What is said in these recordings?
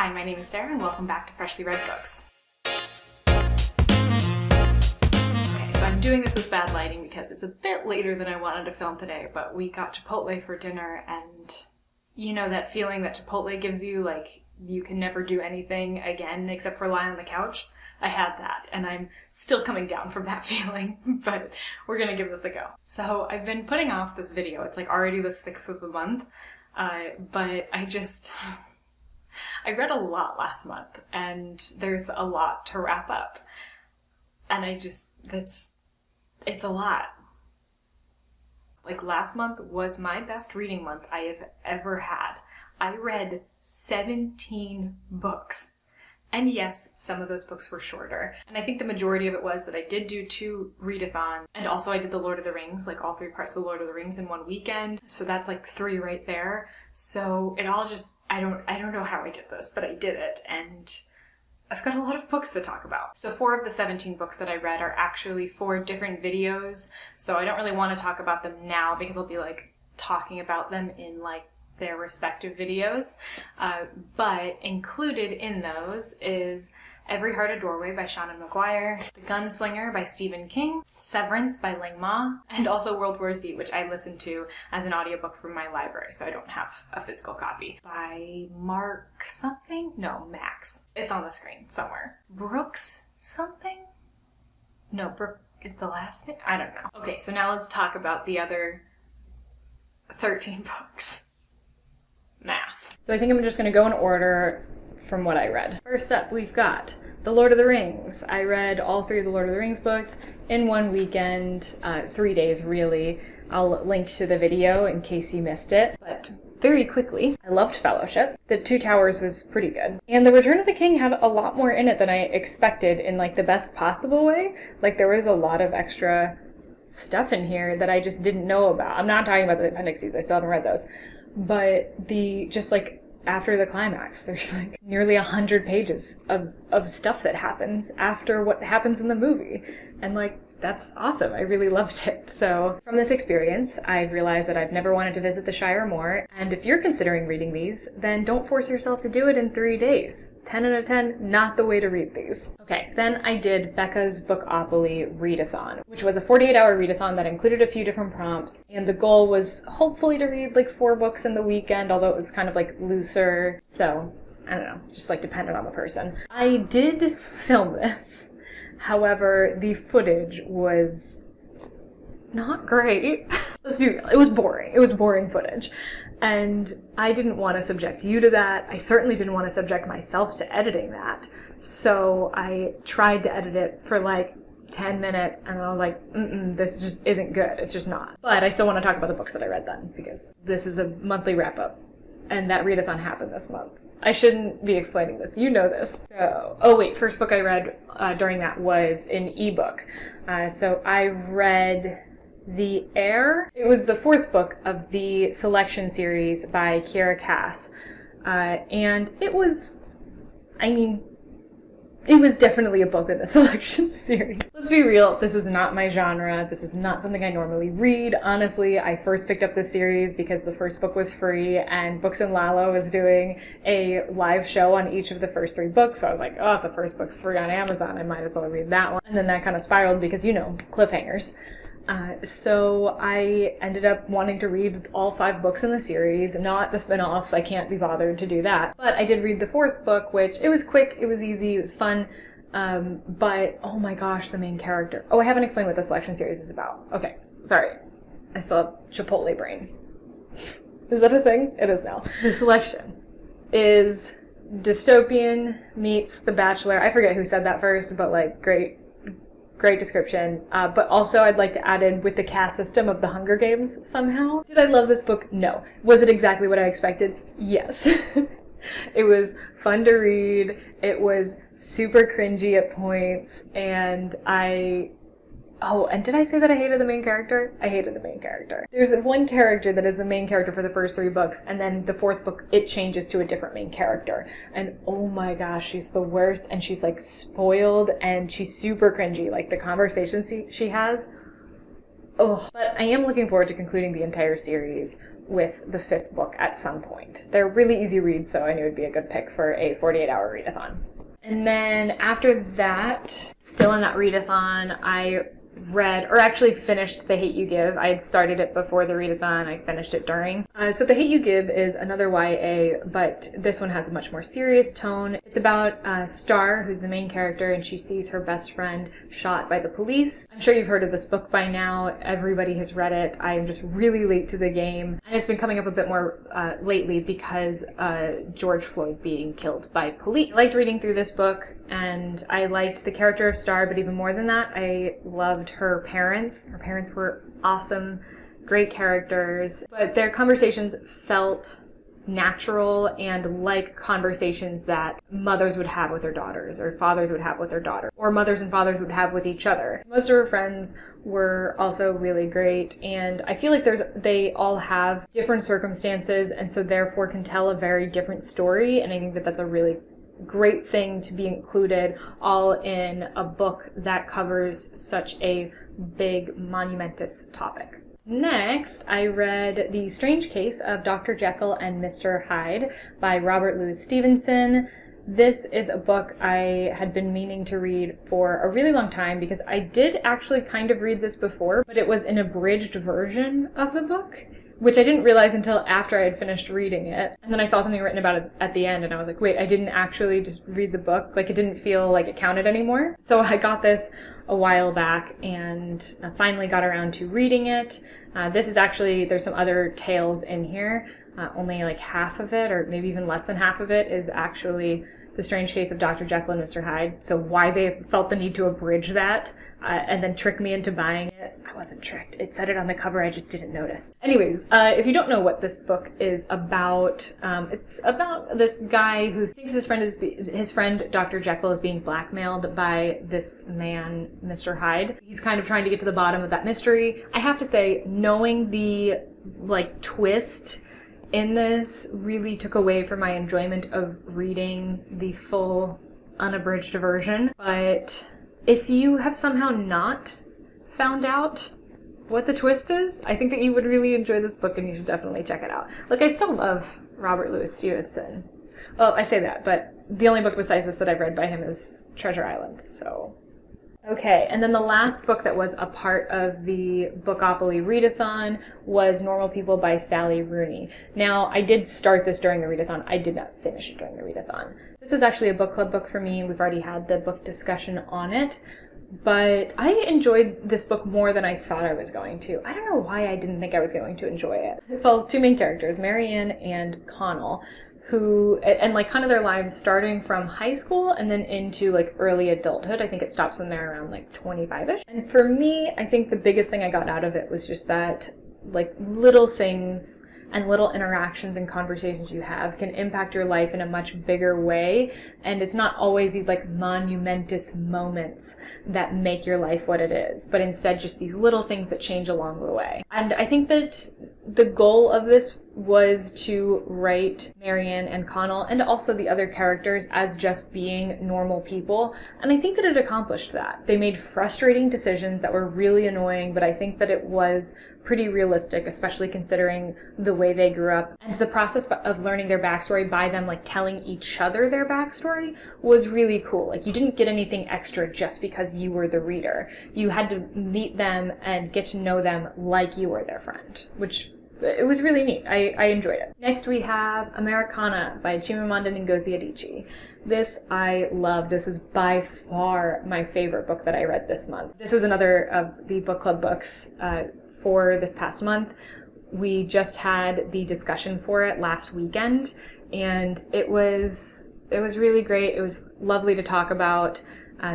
Hi, my name is Sarah and welcome back to Freshly Read Books. Okay, so I'm doing this with bad lighting because it's a bit later than I wanted to film today, but we got Chipotle for dinner and you know that feeling that Chipotle gives you, like you can never do anything again except for lie on the couch? I had that and I'm still coming down from that feeling, but we're gonna give this a go. So I've been putting off this video. It's like already the 6th of the month, but I read a lot last month and there's a lot to wrap up. And it's a lot. Like last month was my best reading month I have ever had. I read 17 books. And yes, some of those books were shorter. And I think the majority of it was that I did do 2 readathons. And also I did the Lord of the Rings, like all 3 parts of the Lord of the Rings in one weekend. So that's like 3 right there. So it all just, I don't know how I did this, but I did it. And I've got a lot of books to talk about. So 4 of the 17 books that I read are actually 4 different videos. So I don't really want to talk about them now because I'll be like talking about them in like their respective videos, but included in those is Every Heart a Doorway by Seanan McGuire, The Gunslinger by Stephen King, Severance by Ling Ma, and also World War Z, which I listened to as an audiobook from my library, so I don't have a physical copy, by Mark something? No, Max. It's on the screen somewhere. Brooks something? No, Brooke is the last name? I don't know. Okay, so now let's talk about the other 13 books. Math. So I think I'm just going to go in order from what I read. First up, we've got The Lord of the Rings. I read all 3 of the Lord of the Rings books in one weekend, 3 days really. I'll link to the video in case you missed it, but very quickly, I loved Fellowship. The Two Towers was pretty good. And The Return of the King had a lot more in it than I expected in like the best possible way. Like there was a lot of extra stuff in here that I just didn't know about. I'm not talking about the appendices, I still haven't read those. But just like after the climax, there's like nearly 100 pages of stuff that happens after what happens in the movie. And like, that's awesome. I really loved it. So from this experience, I've realized that I've never wanted to visit the Shire more. And if you're considering reading these, then don't force yourself to do it in 3 days. 10 out of 10, not the way to read these. Okay, then I did Becca's Bookopoly Readathon, which was a 48-hour readathon that included a few different prompts. And the goal was hopefully to read like 4 books in the weekend, although it was kind of like looser. So, I don't know, just like dependent on the person. I did film this. However, the footage was not great. Let's be real, it was boring. It was boring footage. And I didn't want to subject you to that. I certainly didn't want to subject myself to editing that. So I tried to edit it for like 10 minutes and I was like, this just isn't good. It's just not. But I still want to talk about the books that I read then because this is a monthly wrap up and that readathon happened this month. I shouldn't be explaining this. You know this. So, oh wait, first book I read during that was an ebook. So I read The Heir. It was the 4th book of the selection series by Kiera. And it was, it was definitely a book in the selection series. Let's be real, this is not my genre. This is not something I normally read. Honestly, I first picked up this series because the first book was free and Books and Lala was doing a live show on each of the first 3 books. So I was like, oh, if the first book's free on Amazon, I might as well read that one. And then that kind of spiraled because, you know, cliffhangers. So I ended up wanting to read all 5 books in the series, not the spin-offs. I can't be bothered to do that. But I did read the 4th book, which it was quick, it was easy, it was fun. But oh my gosh, the main character. Oh, I haven't explained what the selection series is about. Okay, sorry. I still have Chipotle brain. Is that a thing? It is now. The selection is dystopian meets The Bachelor. I forget who said that first, but like great description. But also I'd like to add in with the caste system of the Hunger Games somehow. Did I love this book? No. Was it exactly what I expected? Yes. It was fun to read. It was super cringy at points. And and did I say that I hated the main character? I hated the main character. There's one character that is the main character for the first 3 books, and then the 4th book, it changes to a different main character. And oh my gosh, she's the worst, and she's like spoiled, and she's super cringy. Like the conversations she has. Ugh. But I am looking forward to concluding the entire series with the 5th book at some point. They're really easy reads, so I knew it would be a good pick for a 48-hour readathon. And then after that, still in that readathon, I read, or actually finished The Hate U Give. I had started it before the readathon. I finished it during. So The Hate U Give is another YA, but this one has a much more serious tone. It's about Star, who's the main character, and she sees her best friend shot by the police. I'm sure you've heard of this book by now. Everybody has read it. I am just really late to the game. And it's been coming up a bit more lately because George Floyd being killed by police. I liked reading through this book, and I liked the character of Star, but even more than that, I loved her parents. Her parents were awesome, great characters, but their conversations felt natural and like conversations that mothers would have with their daughters, or fathers would have with their daughter, or mothers and fathers would have with each other. Most of her friends were also really great, and I feel like they all have different circumstances, and so therefore can tell a very different story, and I think that that's a really great thing to be included all in a book that covers such a big, monumentous topic. Next, I read The Strange Case of Dr. Jekyll and Mr. Hyde by Robert Louis Stevenson. This is a book I had been meaning to read for a really long time because I did actually kind of read this before, but it was an abridged version of the book, which I didn't realize until after I had finished reading it. And then I saw something written about it at the end, and I was like, wait, I didn't actually just read the book. Like, it didn't feel like it counted anymore. So I got this a while back and finally got around to reading it. This is actually, there's some other tales in here. Only like half of it, or maybe even less than half of it, is actually The Strange Case of Dr. Jekyll and Mr. Hyde. So why they felt the need to abridge that and then trick me into buying it, I wasn't tricked. It said it on the cover, I just didn't notice. Anyways, if you don't know what this book is about, it's about this guy who thinks his friend Dr. Jekyll is being blackmailed by this man, Mr. Hyde. He's kind of trying to get to the bottom of that mystery. I have to say, knowing the twist in this really took away from my enjoyment of reading the full unabridged version. But if you have somehow not found out what the twist is, I think that you would really enjoy this book and you should definitely check it out. Like, I still love Robert Louis Stevenson. Well, I say that, but the only book besides this that I've read by him is Treasure Island, so. Okay, and then the last book that was a part of the Bookopoly readathon was Normal People by Sally Rooney. Now, I did start this during the readathon. I did not finish it during the readathon. This is actually a book club book for me. We've already had the book discussion on it, but I enjoyed this book more than I thought I was going to. I don't know why I didn't think I was going to enjoy it. It follows two main characters, Marianne and Connell, who, and kind of their lives starting from high school and then into early adulthood. I think it stops when they're around 25-ish. And for me, I think the biggest thing I got out of it was just that little things and little interactions and conversations you have can impact your life in a much bigger way. And it's not always these monumentous moments that make your life what it is, but instead just these little things that change along the way. And I think that the goal of this was to write Marianne and Connell and also the other characters as just being normal people. And I think that it accomplished that. They made frustrating decisions that were really annoying, but I think that it was pretty realistic, especially considering the way they grew up. And the process of learning their backstory by them telling each other their backstory was really cool. You didn't get anything extra just because you were the reader. You had to meet them and get to know them like you were their friend, which it was really neat. I enjoyed it. Next we have Americanah by Chimamanda Ngozi Adichie. This I loved. This is by far my favorite book that I read this month. This was another of the book club books for this past month. We just had the discussion for it last weekend, and it was really great. It was lovely to talk about.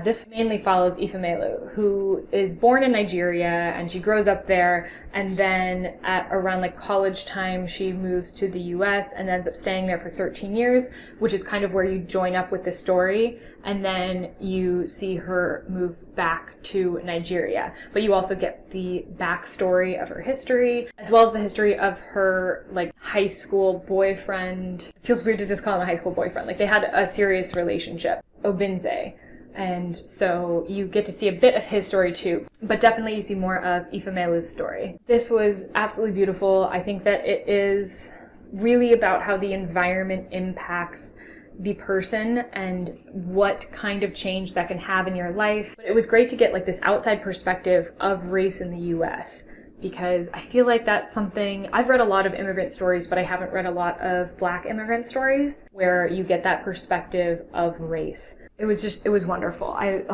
This mainly follows Ifemelu, who is born in Nigeria, and she grows up there, and then at around college time, she moves to the US and ends up staying there for 13 years, which is kind of where you join up with the story, and then you see her move back to Nigeria. But you also get the backstory of her history, as well as the history of her high school boyfriend. It feels weird to just call him a high school boyfriend. They had a serious relationship, Obinze. And so you get to see a bit of his story too, but definitely you see more of Ifamelu's story. This was absolutely beautiful. I think that it is really about how the environment impacts the person and what kind of change that can have in your life. But it was great to get like this outside perspective of race in the US, because I feel like that's something, I've read a lot of immigrant stories, but I haven't read a lot of Black immigrant stories where you get that perspective of race. It was wonderful. I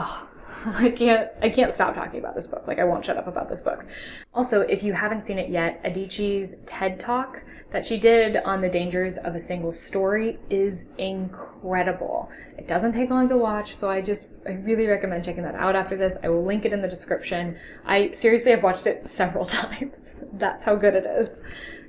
can't stop talking about this book. Like, I won't shut up about this book. Also, if you haven't seen it yet, Adichie's TED Talk that she did on the dangers of a single story is incredible. It doesn't take long to watch, so I really recommend checking that out after this. I will link it in the description. I've watched it several times. That's how good it is.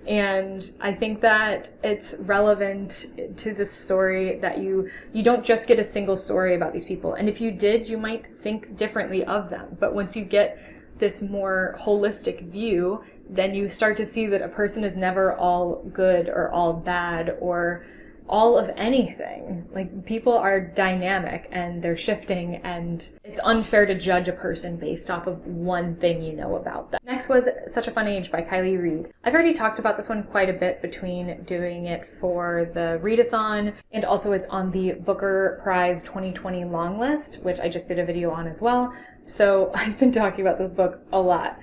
And I think that it's relevant to the story that you don't just get a single story about these people. And if you did, you might think differently of them. But once you get this more holistic view, then you start to see that a person is never all good or all bad or all of anything. Like, people are dynamic and they're shifting, and it's unfair to judge a person based off of one thing you know about them. Next was Such a Fun Age by Kylie Reid. I've already talked about this one quite a bit between doing it for the readathon, and also it's on the Booker Prize 2020 long list, which I just did a video on as well. So I've been talking about this book a lot.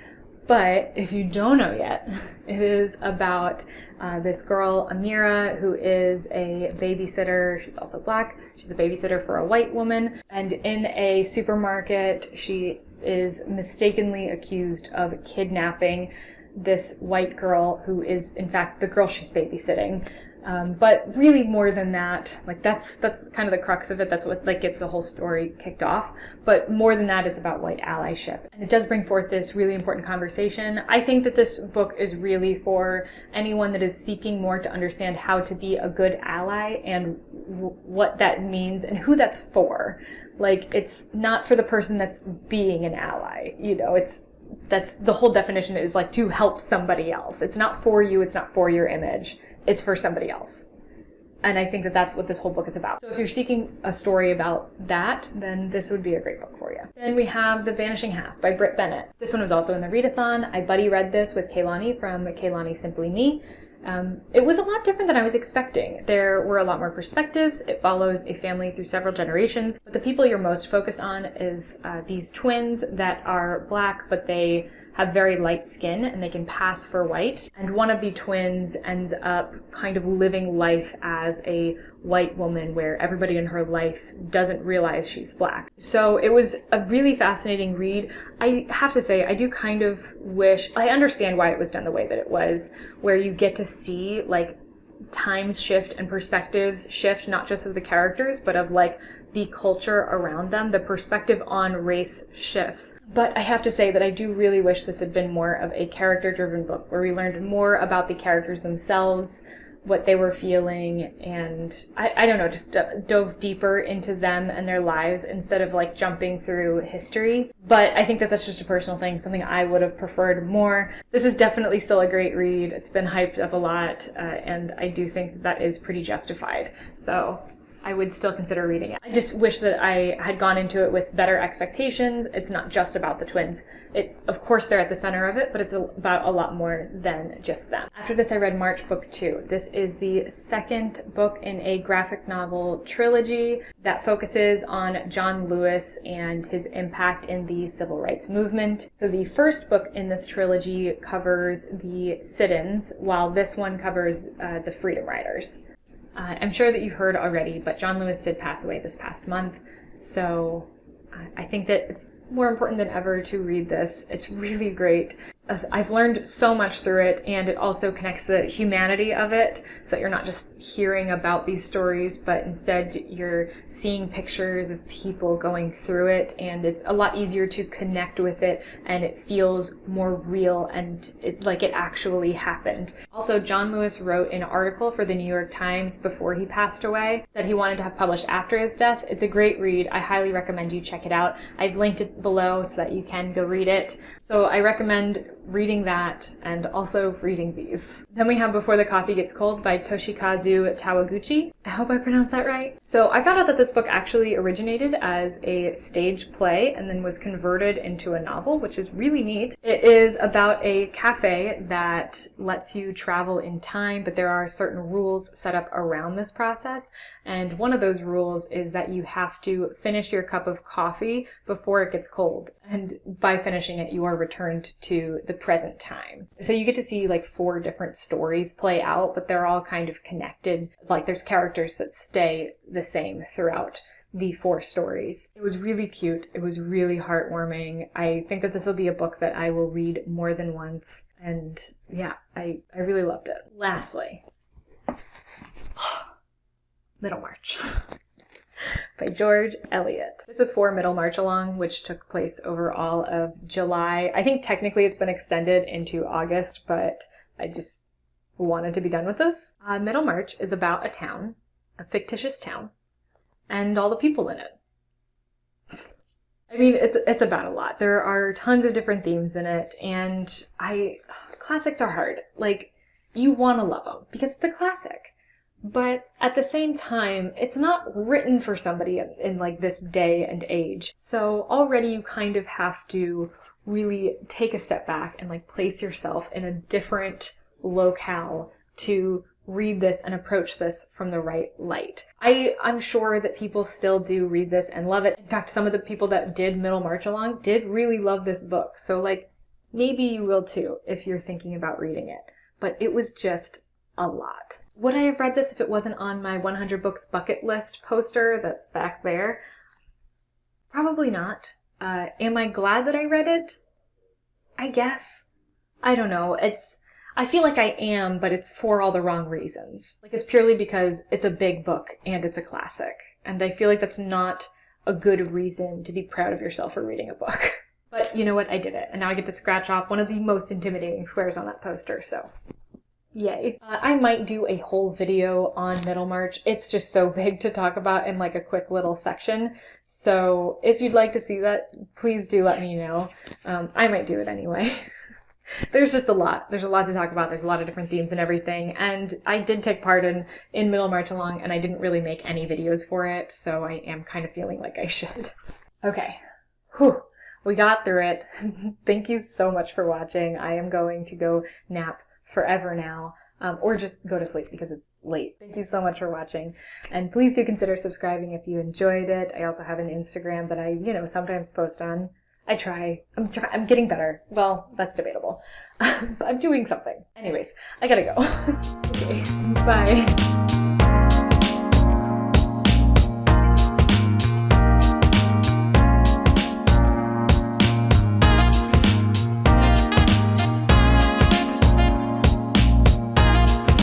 But if you don't know yet, it is about this girl, Amira, who is a babysitter. She's also Black. She's a babysitter for a white woman. And in a supermarket, she is mistakenly accused of kidnapping this white girl who is, in fact, the girl she's babysitting. But really more than that, like that's kind of the crux of it. That's what like gets the whole story kicked off. But more than that, it's about white allyship. And it does bring forth this really important conversation. I think that this book is really for anyone that is seeking more to understand how to be a good ally and what that means and who that's for. Like, it's not for the person that's being an ally, you know, that's the whole definition is like to help somebody else. It's not for you. It's not for your image. It's for somebody else. And I think that that's what this whole book is about. So if you're seeking a story about that, then this would be a great book for you. Then we have The Vanishing Half by Brit Bennett. This one was also in the readathon. I buddy read this with Kaylani from Kaylani Simply Me. It was a lot different than I was expecting. There were a lot more perspectives. It follows a family through several generations. But the people you're most focused on is these twins that are Black, but they have very light skin and they can pass for white. And one of the twins ends up kind of living life as a white woman where everybody in her life doesn't realize she's Black. So it was a really fascinating read. I have to say, I do kind of wish, I understand why it was done the way that it was, where you get to see like times shift and perspectives shift, not just of the characters, but of like the culture around them. The perspective on race shifts. But I have to say that I do really wish this had been more of a character-driven book where we learned more about the characters themselves, what they were feeling, and I don't know, just dove deeper into them and their lives instead of like jumping through history. But I think that that's just a personal thing, something I would have preferred more. This is definitely still a great read. It's been hyped up a lot, and I do think that is pretty justified. So I would still consider reading it. I just wish that I had gone into it with better expectations. It's not just about the twins. Of course, they're at the center of it, but it's about a lot more than just them. After this, I read March Book 2. This is the second book in a graphic novel trilogy that focuses on John Lewis and his impact in the civil rights movement. So the first book in this trilogy covers the sit-ins, while this one covers the Freedom Riders. I'm sure that you've heard already, but John Lewis did pass away this past month, so I think that it's more important than ever to read this. It's really great. I've learned so much through it, and it also connects the humanity of it, so that you're not just hearing about these stories, but instead you're seeing pictures of people going through it, and it's a lot easier to connect with it, and it feels more real and like it actually happened. Also, John Lewis wrote an article for the New York Times before he passed away that he wanted to have published after his death. It's a great read. I highly recommend you check it out. I've linked it below so that you can go read it. So I recommend reading that and also reading these. Then we have Before the Coffee Gets Cold by Toshikazu Kawaguchi. I hope I pronounced that right. So I found out that this book actually originated as a stage play and then was converted into a novel, which is really neat. It is about a cafe that lets you travel in time, but there are certain rules set up around this process. And one of those rules is that you have to finish your cup of coffee before it gets cold. And by finishing it, you are returned to the present time. So you get to see like 4 different stories play out, but they're all kind of connected. Like there's characters that stay the same throughout the 4 stories. It was really cute. It was really heartwarming. I think that this will be a book that I will read more than once. And yeah, I really loved it. Lastly, Middlemarch by George Eliot. This is for Middlemarch Along, which took place over all of July. I think technically it's been extended into August, but I just wanted to be done with this. Middlemarch is about a town, a fictitious town, and all the people in it. I mean, it's about a lot. There are tons of different themes in it, and classics are hard. Like, you want to love them because it's a classic. But at the same time, it's not written for somebody in like this day and age. So already you kind of have to really take a step back and like place yourself in a different locale to read this and approach this from the right light. I'm sure that people still do read this and love it. In fact, some of the people that did Middlemarch Along did really love this book. So like, maybe you will too if you're thinking about reading it. But it was just a lot. Would I have read this if it wasn't on my 100 books bucket list poster that's back there? Probably not. Am I glad that I read it? I guess. I don't know. I feel like I am, but it's for all the wrong reasons. Like, it's purely because it's a big book and it's a classic. And I feel like that's not a good reason to be proud of yourself for reading a book. But you know what? I did it. And now I get to scratch off one of the most intimidating squares on that poster, so yay. I might do a whole video on Middlemarch. It's just so big to talk about in like a quick little section. So if you'd like to see that, please do let me know. I might do it anyway. There's just a lot. There's a lot to talk about. There's a lot of different themes and everything. And I did take part in Middlemarch Along, and I didn't really make any videos for it. So I am kind of feeling like I should. Okay. Whew. We got through it. Thank you so much for watching. I am going to go nap forever now, or just go to sleep because it's late. Thank you so much for watching, and please do consider subscribing if you enjoyed it. I also have an Instagram that I, sometimes post on. I try. I'm getting better. Well, that's debatable. I'm doing something. Anyways, I gotta go. Okay, bye.